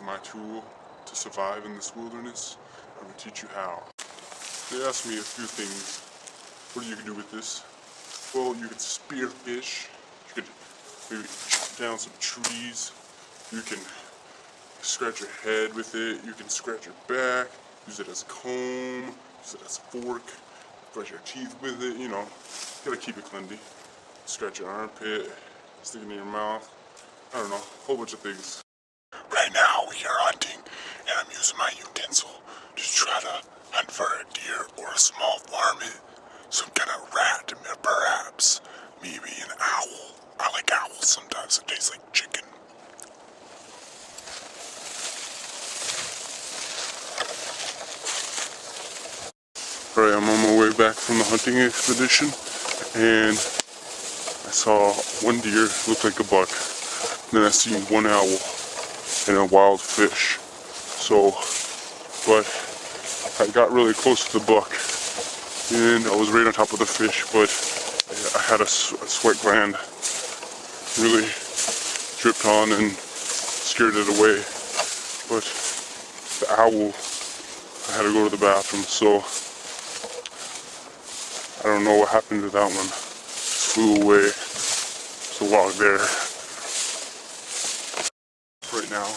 my tool to survive in this wilderness. I'm going to teach you how. They asked me a few things. What you can do with this? Well, you could spear fish. You could maybe chop down some trees. You can scratch your head with it. You can scratch your back. Use it as a comb. Use it as a fork. Brush your teeth with it. You know, you gotta keep it cleanly. Scratch your armpit. Stick it in your mouth. I don't know, a whole bunch of things. Right now we are hunting, and I'm using my utensil to try to hunt for a deer or a small varmint, some kind of rat, perhaps, maybe an owl. I like owls sometimes, it tastes like chicken. Alright, I'm on my way back from the hunting expedition, and I saw one deer, looked like a buck. Then I seen one owl and a wild fish. So, but I got really close to the buck, and I was right on top of the fish, but I had a sweat gland really dripped on and scared it away. But the owl, I had to go to the bathroom, so I don't know what happened to that one. Just flew away. It's a log there. Right now,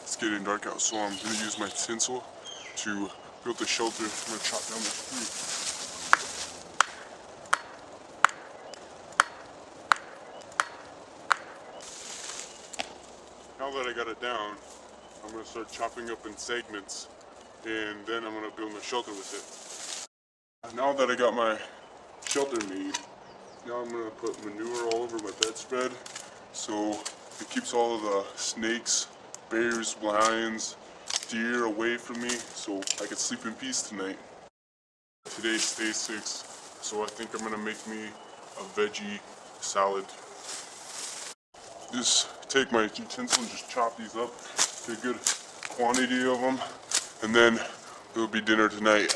it's getting dark out, so I'm going to use my tinsel to build the shelter. I'm going to chop down this tree. Now that I got it down, I'm going to start chopping up in segments, and then I'm going to build my shelter with it. Now that I got my shelter made, now I'm going to put manure all over my bedspread, so it keeps all of the snakes, bears, lions, deer away from me, so I can sleep in peace tonight. Today's day 6, so I think I'm gonna make me a veggie salad. Just take my utensil and just chop these up, get a good quantity of them, and then it'll be dinner tonight.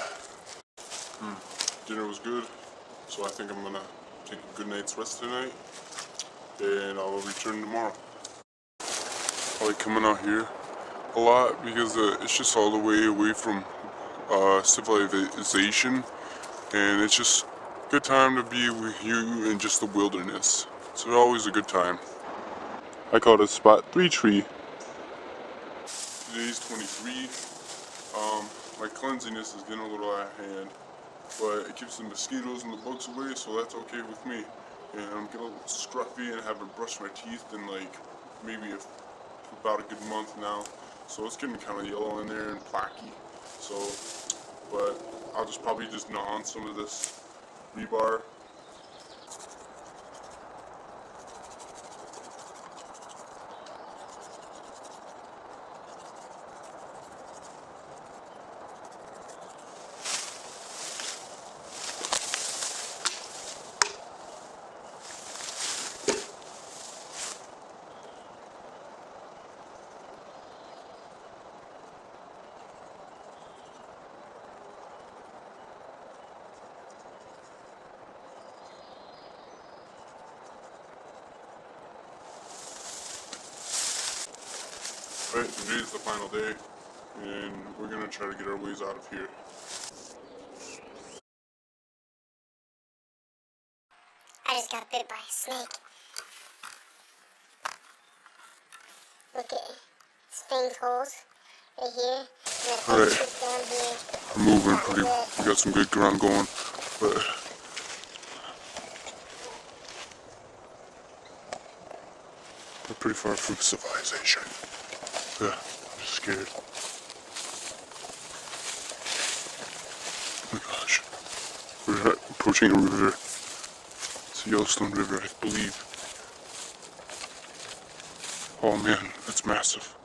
Dinner was good, so I think I'm gonna take a good night's rest tonight, and I'll return tomorrow. I like coming out here a lot because it's just all the way away from civilization, and it's just a good time to be with you in just the wilderness. It's always a good time. I call it spot 3 tree. Today's 23. My cleanliness is getting a little out of hand, but it keeps the mosquitoes and the bugs away, so that's okay with me. And I'm getting a little scruffy and haven't brushed my teeth in like maybe about a good month now, so it's getting kind of yellow in there and placky. So, but I'll just probably just gnaw on some of this rebar. Right, today's the final day, and we're gonna try to get our ways out of here. I just got bit by a snake. Look at fangs holes right here. Alright, down here. we're moving pretty, we got some good ground going, but we're pretty far from civilization. Yeah, I'm just scared. Oh my gosh. We're approaching a river. It's the Yellowstone River, I believe. Oh man, that's massive.